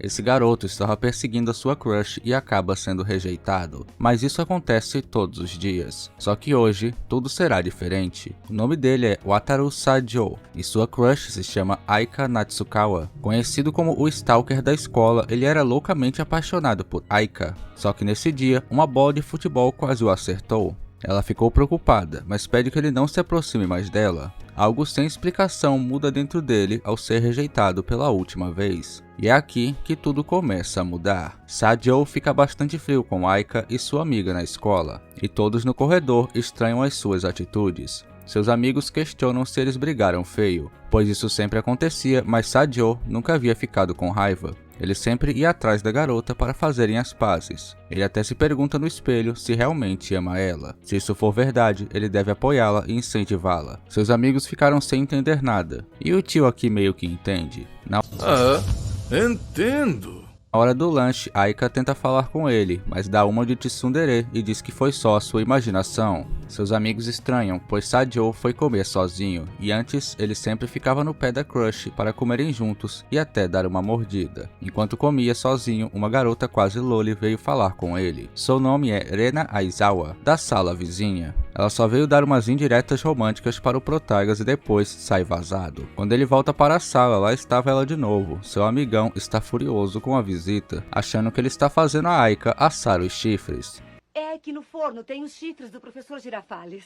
Esse garoto estava perseguindo a sua crush e acaba sendo rejeitado. Mas isso acontece todos os dias. Só que hoje, tudo será diferente. O nome dele é Wataru Sajo e sua crush se chama Aika Natsukawa. Conhecido como o Stalker da escola, ele era loucamente apaixonado por Aika. Só que nesse dia, uma bola de futebol quase o acertou. Ela ficou preocupada, mas pede que ele não se aproxime mais dela. Algo sem explicação muda dentro dele ao ser rejeitado pela última vez. E é aqui que tudo começa a mudar. Sajo fica bastante frio com Aika e sua amiga na escola, e todos no corredor estranham as suas atitudes. Seus amigos questionam se eles brigaram feio, pois isso sempre acontecia, mas Sajo nunca havia ficado com raiva. Ele sempre ia atrás da garota para fazerem as pazes. Ele até se pergunta no espelho se realmente ama ela. Se isso for verdade, ele deve apoiá-la e incentivá-la. Seus amigos ficaram sem entender nada. E o tio aqui meio que entende. Entendo. Na hora do lanche, Aika tenta falar com ele, mas dá uma de tsundere e diz que foi só sua imaginação. Seus amigos estranham, pois Sajo foi comer sozinho, e antes ele sempre ficava no pé da crush para comerem juntos e até dar uma mordida. Enquanto comia sozinho, uma garota quase loli veio falar com ele. Seu nome é Rena Aizawa, da sala vizinha. Ela só veio dar umas indiretas românticas para o Protagas e depois sai vazado. Quando ele volta para a sala, lá estava ela de novo. Seu amigão está furioso com a visita, achando que ele está fazendo a Aika assar os chifres. É que no forno tem os chifres do professor Girafales.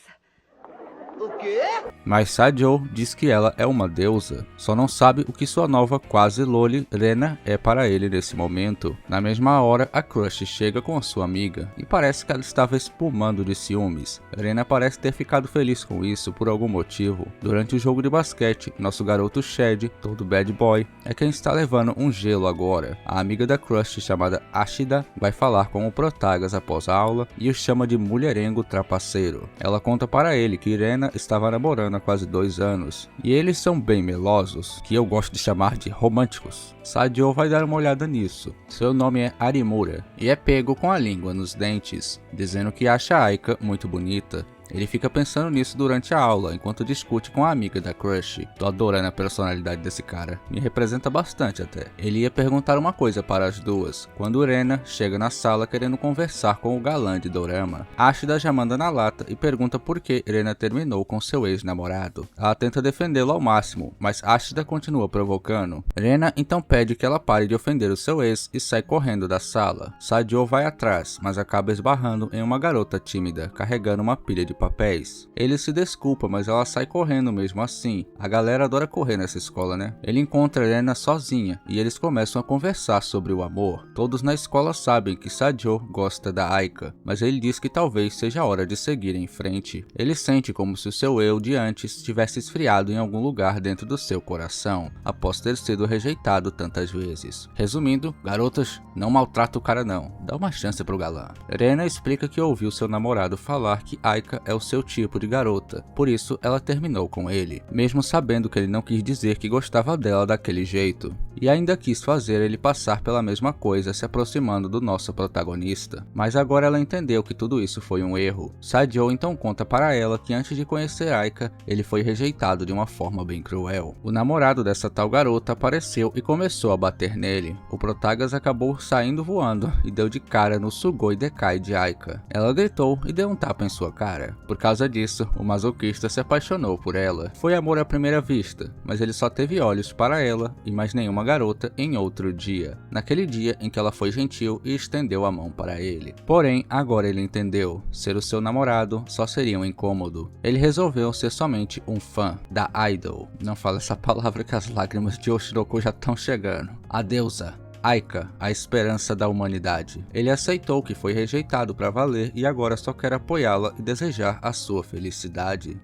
O quê? Mas Sajo diz que ela é uma deusa, só não sabe o que sua nova quase loli Rena é para ele nesse momento. Na mesma hora, a crush chega com a sua amiga e parece que ela estava espumando de ciúmes. Rena parece ter ficado feliz com isso por algum motivo. Durante o jogo de basquete, nosso garoto Shed, todo bad boy, é quem está levando um gelo agora. A amiga da crush chamada Ashida vai falar com o Protagas após a aula e o chama de mulherengo trapaceiro. Ela conta para ele que Rena estava namorando há quase 2 anos, e eles são bem melosos, que eu gosto de chamar de românticos. Sajo vai dar uma olhada nisso. Seu nome é Arimura, e é pego com a língua nos dentes, dizendo que acha Aika muito bonita. Ele fica pensando nisso durante a aula, enquanto discute com a amiga da crush. Tô adorando a personalidade desse cara, me representa bastante até. Ele ia perguntar uma coisa para as duas, quando Rena chega na sala querendo conversar com o galã de dorama. Ashida já manda na lata e pergunta por que Rena terminou com seu ex-namorado. Ela tenta defendê-lo ao máximo, mas Ashida continua provocando. Rena então pede que ela pare de ofender o seu ex e sai correndo da sala. Sajo vai atrás, mas acaba esbarrando em uma garota tímida, carregando uma pilha de papéis. Ele se desculpa, mas ela sai correndo mesmo assim. A galera adora correr nessa escola, né? Ele encontra Rena sozinha e eles começam a conversar sobre o amor. Todos na escola sabem que Sajo gosta da Aika, mas ele diz que talvez seja a hora de seguir em frente. Ele sente como se o seu eu de antes tivesse esfriado em algum lugar dentro do seu coração, após ter sido rejeitado tantas vezes. Resumindo, garotas, não maltrata o cara não, dá uma chance pro galã. Rena explica que ouviu seu namorado falar que Aika é o seu tipo de garota, por isso ela terminou com ele, mesmo sabendo que ele não quis dizer que gostava dela daquele jeito, e ainda quis fazer ele passar pela mesma coisa se aproximando do nosso protagonista. Mas agora ela entendeu que tudo isso foi um erro. Sajo então conta para ela que antes de conhecer Aika, ele foi rejeitado de uma forma bem cruel. O namorado dessa tal garota apareceu e começou a bater nele. O Protagas acabou saindo voando e deu de cara no Sugoi Dekai de Aika. Ela gritou e deu um tapa em sua cara. Por causa disso, o masoquista se apaixonou por ela. Foi amor à primeira vista, mas ele só teve olhos para ela e mais nenhuma garota em outro dia. Naquele dia em que ela foi gentil e estendeu a mão para ele. Porém, agora ele entendeu, ser o seu namorado só seria um incômodo. Ele resolveu ser somente um fã da idol. Não fala essa palavra que as lágrimas de Oshiroku já estão chegando. A deusa. Aika, a esperança da humanidade. Ele aceitou que foi rejeitado para valer e agora só quer apoiá-la e desejar a sua felicidade.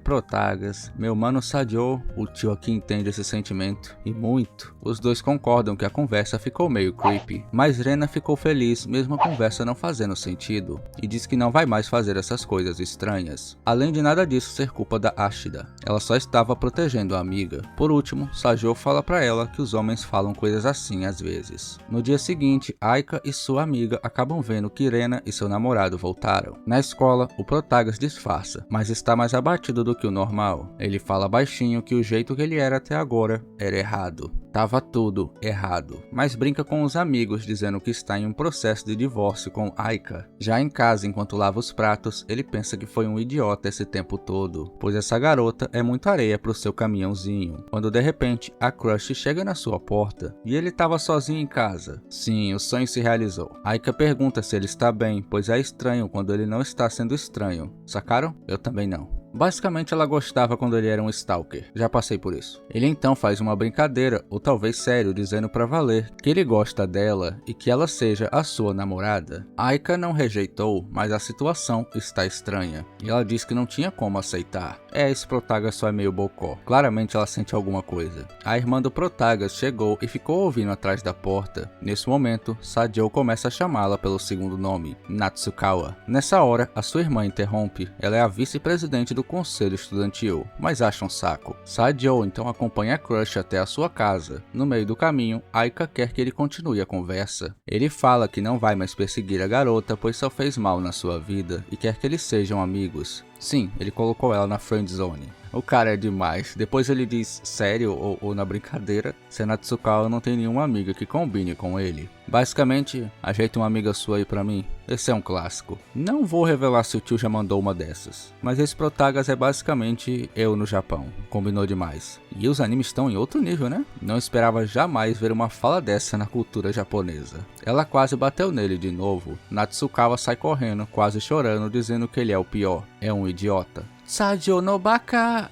Protagas, meu mano Sajo, o tio aqui entende esse sentimento, e muito. Os dois concordam que a conversa ficou meio creepy, mas Rena ficou feliz mesmo a conversa não fazendo sentido, e diz que não vai mais fazer essas coisas estranhas. Além de nada disso ser culpa da Ashida, ela só estava protegendo a amiga. Por último, Sajo fala para ela que os homens falam coisas assim às vezes. No dia seguinte, Aika e sua amiga acabam vendo que Rena e seu namorado voltaram. Na escola, o Protagas disfarça, mas está mais abatido do que o normal. Ele fala baixinho que o jeito que ele era até agora era errado. Tava tudo errado, mas brinca com os amigos dizendo que está em um processo de divórcio com Aika. Já em casa, enquanto lava os pratos, ele pensa que foi um idiota esse tempo todo, pois essa garota é muita areia pro seu caminhãozinho. Quando de repente, a Crush chega na sua porta e ele estava sozinho em casa. Sim, o sonho se realizou. Aika pergunta se ele está bem, pois é estranho quando ele não está sendo estranho. Sacaram? Eu também não. Basicamente ela gostava quando ele era um stalker, já passei por isso. Ele então faz uma brincadeira, ou talvez sério, dizendo pra valer que ele gosta dela e que ela seja a sua namorada. Aika não rejeitou, mas a situação está estranha, e ela diz que não tinha como aceitar. Esse Protagas só é meio bocó, claramente ela sente alguma coisa. A irmã do Protagas chegou e ficou ouvindo atrás da porta. Nesse momento, Sadio começa a chamá-la pelo segundo nome, Natsukawa. Nessa hora, a sua irmã interrompe, ela é a vice-presidente do conselho estudantil, mas acha um saco. Sadio então acompanha a Crush até a sua casa. No meio do caminho, Aika quer que ele continue a conversa. Ele fala que não vai mais perseguir a garota, pois só fez mal na sua vida e quer que eles sejam amigos. Sim, ele colocou ela na friend zone. O cara é demais. Depois ele diz sério ou na brincadeira, se a Natsukawa não tem nenhuma amiga que combine com ele. Basicamente, ajeita uma amiga sua aí pra mim. Esse é um clássico. Não vou revelar se o tio já mandou uma dessas, mas esse Protagas é basicamente eu no Japão. Combinou demais. E os animes estão em outro nível, né? Não esperava jamais ver uma fala dessa na cultura japonesa. Ela quase bateu nele de novo. Natsukawa sai correndo, quase chorando, dizendo que ele é o pior. É um idiota. Sadio no baka.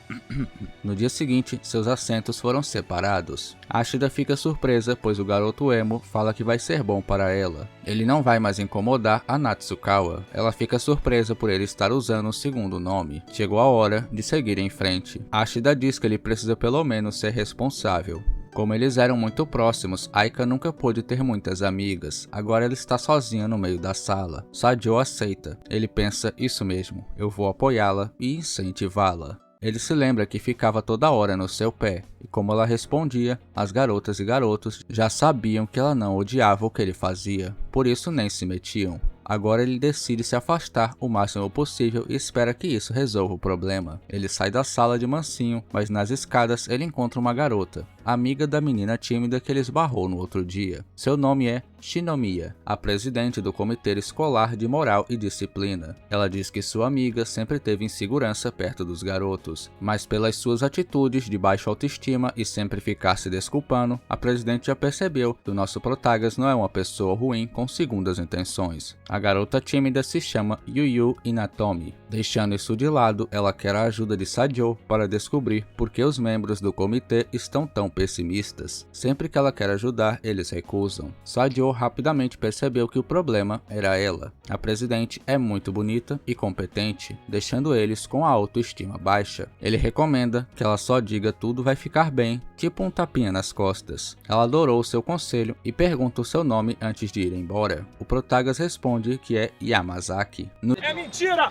No dia seguinte, seus assentos foram separados. Ashida fica surpresa, pois o garoto emo fala que vai ser bom para ela. Ele não vai mais incomodar a Natsukawa. Ela fica surpresa por ele estar usando o segundo nome. Chegou a hora de seguir em frente. Ashida diz que ele precisa pelo menos ser responsável. Como eles eram muito próximos, Aika nunca pôde ter muitas amigas. Agora ela está sozinha no meio da sala. Sadio aceita. Ele pensa, isso mesmo, eu vou apoiá-la e incentivá-la. Ele se lembra que ficava toda hora no seu pé, e como ela respondia, as garotas e garotos já sabiam que ela não odiava o que ele fazia, por isso nem se metiam. Agora ele decide se afastar o máximo possível e espera que isso resolva o problema. Ele sai da sala de mansinho, mas nas escadas ele encontra uma garota, amiga da menina tímida que ele esbarrou no outro dia. Seu nome é Shinomiya, a presidente do comitê escolar de moral e disciplina. Ela diz que sua amiga sempre teve insegurança perto dos garotos, mas pelas suas atitudes de baixa autoestima e sempre ficar se desculpando, a presidente já percebeu que o nosso Protagas não é uma pessoa ruim com segundas intenções. A garota tímida se chama Yuyu Inatomi. Deixando isso de lado, ela quer a ajuda de Sadio para descobrir por que os membros do comitê estão tão pessimistas. Sempre que ela quer ajudar, eles recusam. Sadio rapidamente percebeu que o problema era ela. A presidente é muito bonita e competente, deixando eles com a autoestima baixa. Ele recomenda que ela só diga tudo vai ficar bem, tipo um tapinha nas costas. Ela adorou seu conselho e pergunta o seu nome antes de ir embora. O Protagas responde que é Yamazaki. É mentira!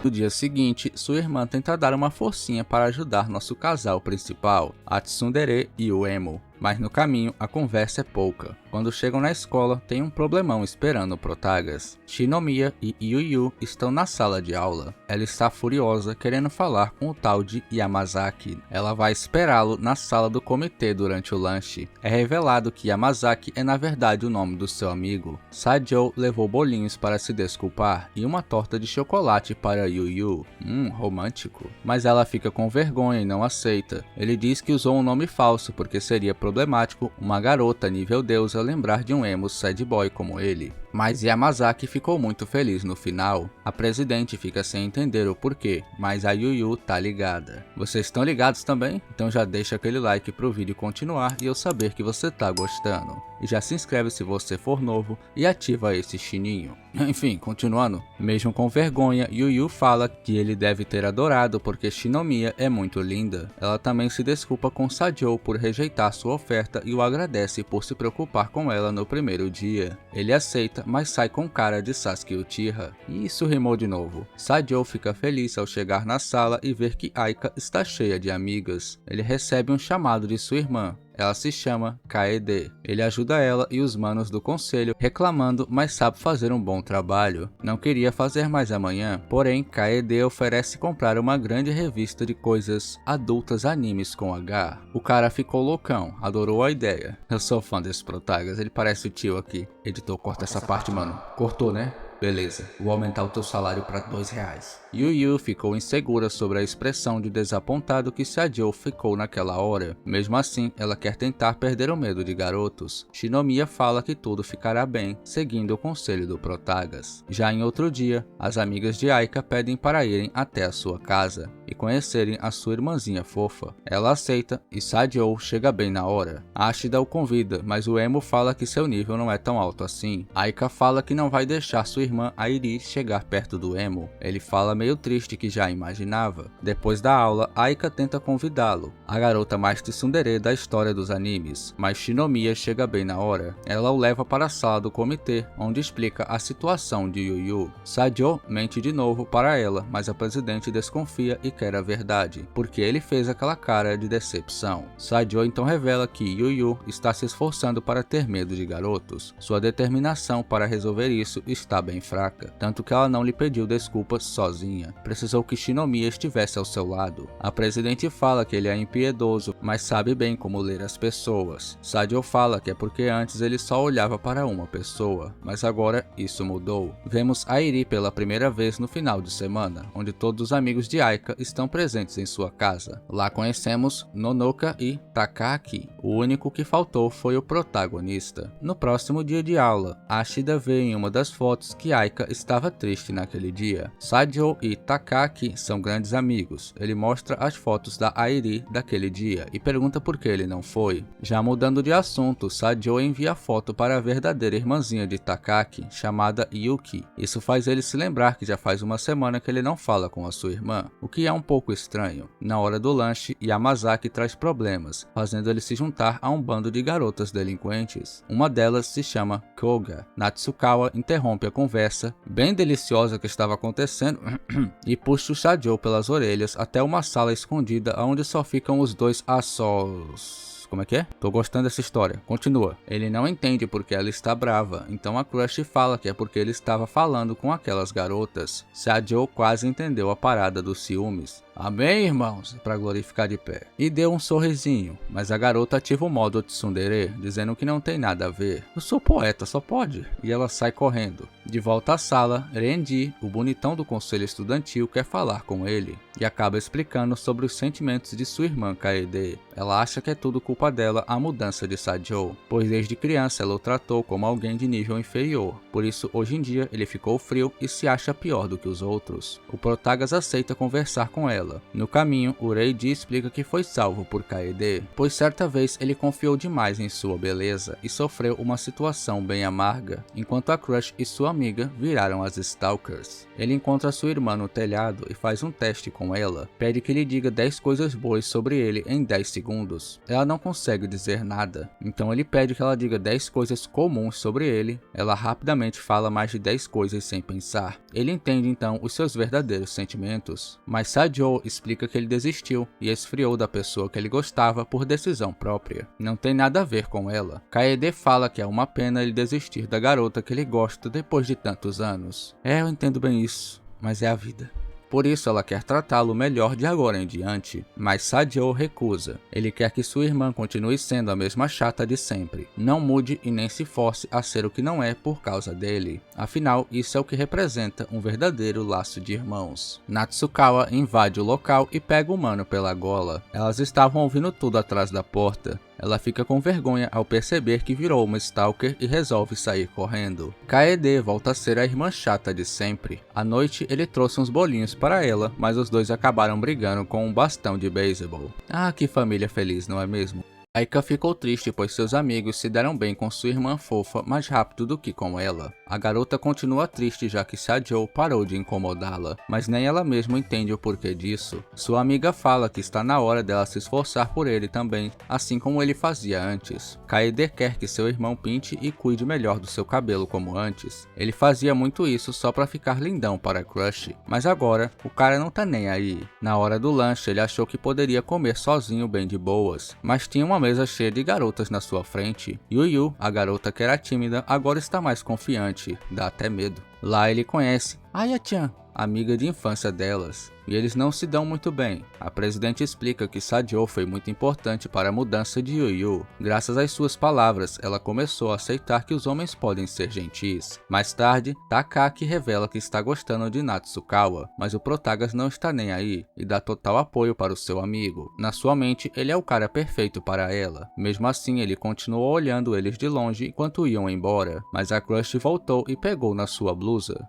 No dia seguinte, sua irmã tenta dar uma forcinha para ajudar nosso casal principal, a Tsundere e o Emo. Mas no caminho, a conversa é pouca. Quando chegam na escola, tem um problemão esperando o Protagas. Shinomiya e Yuyu estão na sala de aula. Ela está furiosa, querendo falar com o tal de Yamazaki. Ela vai esperá-lo na sala do comitê durante o lanche. É revelado que Yamazaki é na verdade o nome do seu amigo. Sadio levou bolinhos para se desculpar e uma torta de chocolate para Yuyu. Romântico. Mas ela fica com vergonha e não aceita. Ele diz que usou um nome falso porque seria problemático uma garota nível deusa lembrar de um emo sad boy como ele. Mas Yamazaki ficou muito feliz no final. A presidente fica sem entender o porquê, mas a Yuyu tá ligada. Vocês estão ligados também? Então já deixa aquele like pro vídeo continuar e eu saber que você tá gostando. E já se inscreve se você for novo e ativa esse sininho. Enfim, continuando. Mesmo com vergonha, Yuyu fala que ele deve ter adorado porque Shinomiya é muito linda. Ela também se desculpa com Sadio por rejeitar sua oferta e o agradece por se preocupar com ela no primeiro dia. Ele aceita, mas sai com cara de Sasuke Uchiha. E isso rimou de novo. Sadio fica feliz ao chegar na sala e ver que Aika está cheia de amigas. Ele recebe um chamado de sua irmã. ela se chama Kaede. Ele ajuda ela e os manos do conselho reclamando, mas sabe fazer um bom trabalho. Não queria fazer mais amanhã, porém Kaede oferece comprar uma grande revista de coisas adultas animes com H. O cara ficou loucão, adorou a ideia. Eu sou fã desse Protagas, ele parece o tio aqui. Editor, corta essa parte, mano. Cortou, né? Beleza, vou aumentar o teu salário para R$2. Yu ficou insegura sobre a expressão de desapontado que Sadio ficou naquela hora. Mesmo assim, ela quer tentar perder o medo de garotos. Shinomiya fala que tudo ficará bem, seguindo o conselho do Protagas. Já em outro dia, as amigas de Aika pedem para irem até a sua casa e conhecerem a sua irmãzinha fofa. Ela aceita e Sadio chega bem na hora. Ashida o convida, mas o emo fala que seu nível não é tão alto assim. Aika fala que não vai deixar sua irmã Airi chegar perto do emo. Ele fala meio triste que já imaginava. Depois da aula, Aika tenta convidá-lo, a garota mais tsundere da história dos animes, mas Shinomiya chega bem na hora. Ela o leva para a sala do comitê, onde explica a situação de Yu. Sadio mente de novo para ela, mas a presidente desconfia e quer a verdade, porque ele fez aquela cara de decepção. Sadio então revela que Yu está se esforçando para ter medo de garotos. Sua determinação para resolver isso está bem fraca, tanto que ela não lhe pediu desculpas sozinha. Precisou que Shinomiya estivesse ao seu lado. A presidente fala que ele é impiedoso, mas sabe bem como ler as pessoas. Sadio fala que é porque antes ele só olhava para uma pessoa, mas agora isso mudou. Vemos Airi pela primeira vez no final de semana, onde todos os amigos de Aika estão presentes em sua casa. Lá conhecemos Nonoka e Takaki. O único que faltou foi o protagonista. No próximo dia de aula, Ashida vê em uma das fotos que Aika estava triste naquele dia. Sadio e Takaki são grandes amigos. Ele mostra as fotos da Airi daquele dia e pergunta por que ele não foi. Já mudando de assunto, Sadio envia a foto para a verdadeira irmãzinha de Takaki, chamada Yuki. Isso faz ele se lembrar que já faz uma semana que ele não fala com a sua irmã, o que é um pouco estranho. Na hora do lanche, Yamazaki traz problemas, fazendo ele se juntar a um bando de garotas delinquentes. Uma delas se chama Koga. Natsukawa interrompe a conversa, bem deliciosa que estava acontecendo, e puxa o Sadio pelas orelhas até uma sala escondida onde só ficam os dois a sós. Como é que é? Tô gostando dessa história. Continua. Ele não entende porque ela está brava, então a Crush fala que é porque ele estava falando com aquelas garotas. Sadio quase entendeu a parada dos ciúmes. Amém, irmãos, para glorificar de pé. E deu um sorrisinho, mas a garota ativa o modo tsundere, dizendo que não tem nada a ver. Eu sou poeta, só pode. E ela sai correndo. De volta à sala, Renji, o bonitão do conselho estudantil, quer falar com ele e acaba explicando sobre os sentimentos de sua irmã Kaede. Ela acha que é tudo culpa dela a mudança de Sadio, pois desde criança ela o tratou como alguém de nível inferior. Por isso, hoje em dia, ele ficou frio e se acha pior do que os outros. O Protagas aceita conversar com ela. No caminho, o Reiji explica que foi salvo por Kaede, pois certa vez ele confiou demais em sua beleza e sofreu uma situação bem amarga, enquanto a Crush e sua amiga viraram as Stalkers. Ele encontra sua irmã no telhado e faz um teste com ela, pede que lhe diga 10 coisas boas sobre ele em 10 segundos. Ela não consegue dizer nada, então ele pede que ela diga 10 coisas comuns sobre ele. Ela rapidamente fala mais de 10 coisas sem pensar. Ele entende então os seus verdadeiros sentimentos, mas Sadio explica que ele desistiu e esfriou da pessoa que ele gostava por decisão própria. Não tem nada a ver com ela. Kaede fala que é uma pena ele desistir da garota que ele gosta depois de tantos anos. Eu entendo bem isso, mas é a vida. Por isso ela quer tratá-lo melhor de agora em diante, mas Sadio recusa. Ele quer que sua irmã continue sendo a mesma chata de sempre. Não mude e nem se force a ser o que não é por causa dele. Afinal, isso é o que representa um verdadeiro laço de irmãos. Natsukawa invade o local e pega o mano pela gola. Elas estavam ouvindo tudo atrás da porta. Ela fica com vergonha ao perceber que virou uma Stalker e resolve sair correndo. Kaede volta a ser a irmã chata de sempre. À noite, ele trouxe uns bolinhos para ela, mas os dois acabaram brigando com um bastão de beisebol. Ah, que família feliz, não é mesmo? Aika ficou triste pois seus amigos se deram bem com sua irmã fofa mais rápido do que com ela. A garota continua triste já que Sadio parou de incomodá-la, mas nem ela mesma entende o porquê disso. Sua amiga fala que está na hora dela se esforçar por ele também, assim como ele fazia antes. Kaede quer que seu irmão pinte e cuide melhor do seu cabelo como antes. Ele fazia muito isso só pra ficar lindão para Crush, mas agora o cara não tá nem aí. Na hora do lanche ele achou que poderia comer sozinho bem de boas, mas tinha uma mesa cheia de garotas na sua frente. Yu, a garota que era tímida, agora está mais confiante, dá até medo. Lá ele conhece Aya-chan, amiga de infância delas, e eles não se dão muito bem. A presidente explica que Sajo foi muito importante para a mudança de Yu. Graças às suas palavras, ela começou a aceitar que os homens podem ser gentis. Mais tarde, Takaki revela que está gostando de Natsukawa, mas o Protagas não está nem aí e dá total apoio para o seu amigo. Na sua mente, ele é o cara perfeito para ela. Mesmo assim, ele continuou olhando eles de longe enquanto iam embora, mas a crush voltou e pegou na sua blusa.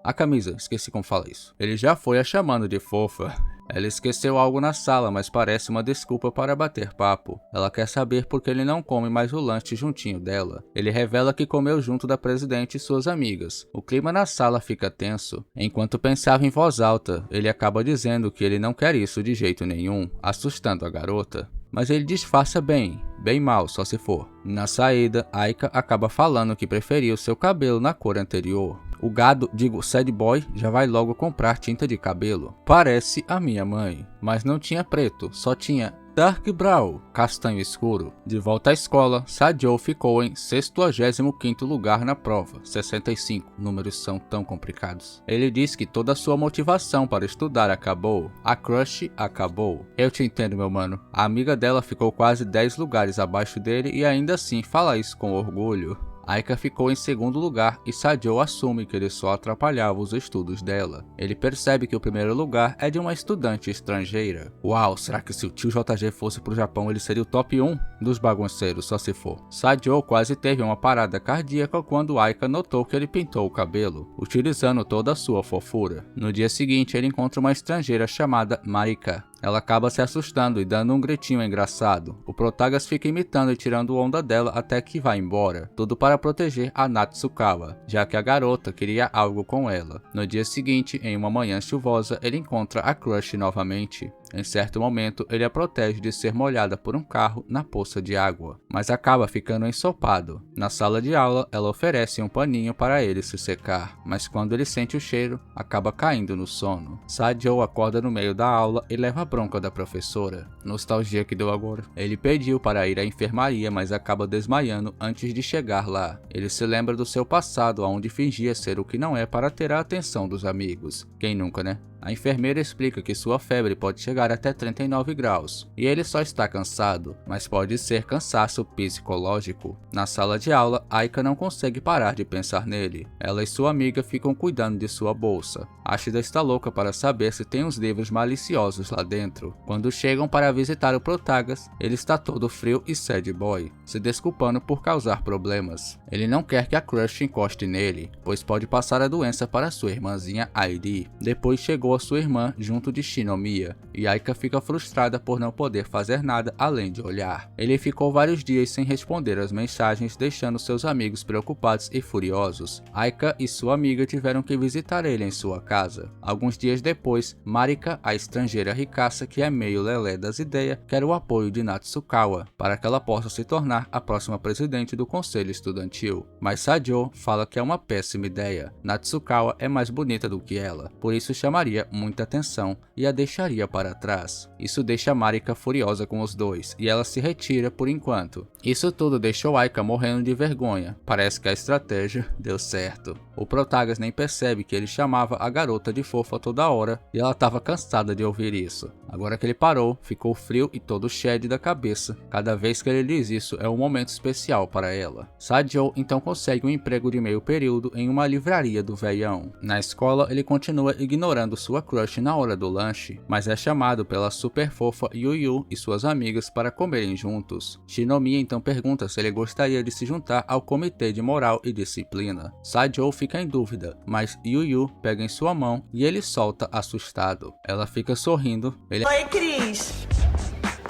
A camisa, esqueci como fala isso. Ele já foi a chamando de fofa. Ela esqueceu algo na sala, mas parece uma desculpa para bater papo. Ela quer saber por que ele não come mais o lanche juntinho dela. Ele revela que comeu junto da presidente e suas amigas. O clima na sala fica tenso. Enquanto pensava em voz alta, ele acaba dizendo que ele não quer isso de jeito nenhum, assustando a garota. Mas ele disfarça bem mal só se for. Na saída, Aika acaba falando que preferia o seu cabelo na cor anterior. O gado, sad boy, já vai logo comprar tinta de cabelo. Parece a minha mãe, mas não tinha preto, só tinha dark brown, castanho escuro. De volta à escola, Sajo ficou em 65º lugar na prova, 65, números são tão complicados. Ele diz que toda a sua motivação para estudar acabou, a crush acabou. Eu te entendo, meu mano. A amiga dela ficou quase 10 lugares abaixo dele e ainda assim fala isso com orgulho. Aika ficou em segundo lugar e Sajo assume que ele só atrapalhava os estudos dela. Ele percebe que o primeiro lugar é de uma estudante estrangeira. Uau, será que se o tio JG fosse pro Japão ele seria o top 1 dos bagunceiros, só se for. Sajo quase teve uma parada cardíaca quando Aika notou que ele pintou o cabelo, utilizando toda a sua fofura. No dia seguinte ele encontra uma estrangeira chamada Marika. Ela acaba se assustando e dando um gritinho engraçado. O Protagas fica imitando e tirando onda dela até que vai embora. Tudo para proteger a Natsukawa, já que a garota queria algo com ela. No dia seguinte, em uma manhã chuvosa, ele encontra a crush novamente. Em certo momento, ele a protege de ser molhada por um carro na poça de água, mas acaba ficando ensopado. Na sala de aula, ela oferece um paninho para ele se secar, mas quando ele sente o cheiro, acaba caindo no sono. Sajo acorda no meio da aula e leva a bronca da professora. Nostalgia que deu agora. Ele pediu para ir à enfermaria, mas acaba desmaiando antes de chegar lá. Ele se lembra do seu passado, onde fingia ser o que não é para ter a atenção dos amigos. Quem nunca, né? A enfermeira explica que sua febre pode chegar até 39 graus, e ele só está cansado, mas pode ser cansaço psicológico. Na sala de aula, Aika não consegue parar de pensar nele. Ela e sua amiga ficam cuidando de sua bolsa. Ashida está louca para saber se tem uns livros maliciosos lá dentro. Quando chegam para visitar o Protagas, ele está todo frio e sad boy, se desculpando por causar problemas. Ele não quer que a crush encoste nele, pois pode passar a doença para sua irmãzinha Airi. Depois chegou a sua irmã junto de Shinomiya, e Aika fica frustrada por não poder fazer nada além de olhar. Ele ficou vários dias sem responder as mensagens, deixando seus amigos preocupados e furiosos. Aika e sua amiga tiveram que visitar ele em sua casa. Alguns dias depois, Marika, a estrangeira ricaça que é meio lelé das ideias, quer o apoio de Natsukawa, para que ela possa se tornar a próxima presidente do conselho estudantil. Mas Sajo fala que é uma péssima ideia. Natsukawa é mais bonita do que ela, por isso chamaria muita atenção e a deixaria para trás. Isso deixa Marika furiosa com os dois e ela se retira por enquanto. Isso tudo deixou Aika morrendo de vergonha. Parece que a estratégia deu certo. O Protagas nem percebe que ele chamava a garota de fofa toda hora e ela estava cansada de ouvir isso. Agora que ele parou, ficou frio e todo shed da cabeça. Cada vez que ele diz isso é um momento especial para ela. Sajo então consegue um emprego de meio período em uma livraria do velhão. Na escola ele continua ignorando sua crush na hora do lanche, mas é chamado pela super fofa Yu e suas amigas para comerem juntos. Shinomiya então pergunta se ele gostaria de se juntar ao comitê de moral e disciplina. Sajo fica em dúvida, mas Yu pega em sua mão e ele solta assustado. Ela fica sorrindo. Oi, Cris!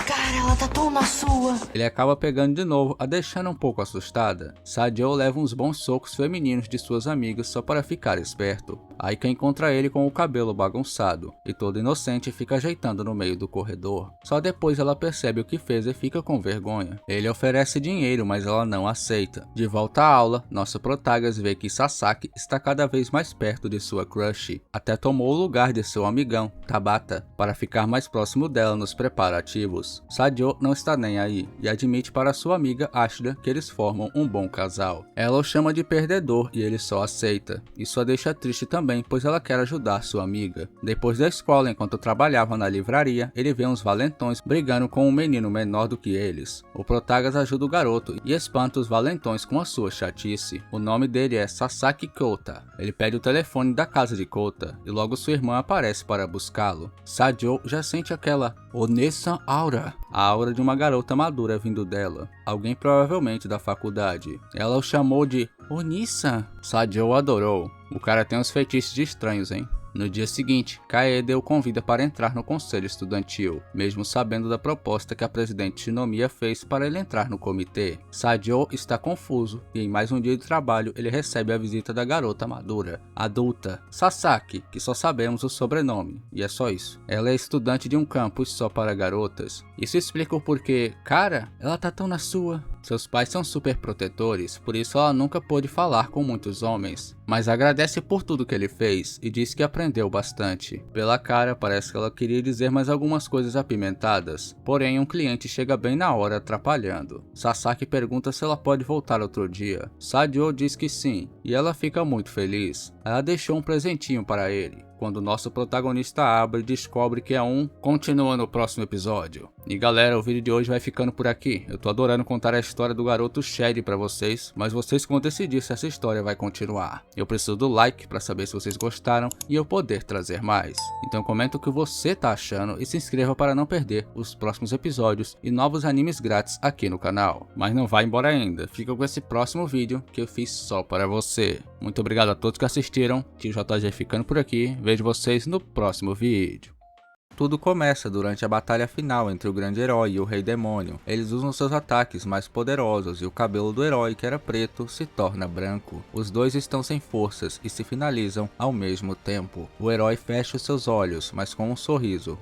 Cara, ela tá tão na sua. Ele acaba pegando de novo, a deixando um pouco assustada. Sajo leva uns bons socos femininos de suas amigas só para ficar esperto. Aika encontra ele com o cabelo bagunçado e todo inocente fica ajeitando no meio do corredor. Só depois ela percebe o que fez e fica com vergonha. Ele oferece dinheiro, mas ela não aceita. De volta à aula, nossa protagonista vê que Sasaki está cada vez mais perto de sua crush. Até tomou o lugar de seu amigão, Tabata, para ficar mais próximo dela nos preparativos. Sadio não está nem aí e admite para sua amiga Ashida que eles formam um bom casal. Ela o chama de perdedor e ele só aceita. Isso a deixa triste também, pois ela quer ajudar sua amiga. Depois da escola, enquanto trabalhava na livraria, ele vê uns valentões brigando com um menino menor do que eles. O protagonista ajuda o garoto e espanta os valentões com a sua chatice. O nome dele é Sasaki Kota. Ele pede o telefone da casa de Kota e logo sua irmã aparece para buscá-lo. Sadio já sente aquela Onessa aura, a aura de uma garota madura vindo dela, alguém provavelmente da faculdade. Ela o chamou de Onissa. Sadio adorou. O cara tem uns feitiços de estranhos, hein? No dia seguinte, Kaede o convida para entrar no conselho estudantil, mesmo sabendo da proposta que a presidente Shinomiya fez para ele entrar no comitê. Sadio está confuso e em mais um dia de trabalho ele recebe a visita da garota madura, adulta, Sasaki, que só sabemos o sobrenome, e é só isso. Ela é estudante de um campus só para garotas. Isso explica o porquê, cara, ela tá tão na sua. Seus pais são super protetores, por isso ela nunca pôde falar com muitos homens, mas agradece por tudo que ele fez e diz que aprendeu bastante. Pela cara, parece que ela queria dizer mais algumas coisas apimentadas, porém um cliente chega bem na hora atrapalhando. Sasaki pergunta se ela pode voltar outro dia. Sadio diz que sim, e ela fica muito feliz. Ela deixou um presentinho para ele. Quando nosso protagonista abre, descobre que é um. Continua no próximo episódio. E galera, o vídeo de hoje vai ficando por aqui. Eu tô adorando contar a história do garoto Shed pra vocês, mas vocês que vão decidir se essa história vai continuar. Eu preciso do like pra saber se vocês gostaram e eu poder trazer mais. Então comenta o que você tá achando e se inscreva para não perder os próximos episódios e novos animes grátis aqui no canal. Mas não vai embora ainda, fica com esse próximo vídeo que eu fiz só para você. Muito obrigado a todos que assistiram, Tio JG ficando por aqui. Vejo vocês no próximo vídeo. Tudo começa durante a batalha final entre o grande herói e o rei demônio. Eles usam seus ataques mais poderosos e o cabelo do herói, que era preto, se torna branco. Os dois estão sem forças e se finalizam ao mesmo tempo. O herói fecha os seus olhos, mas com um sorriso.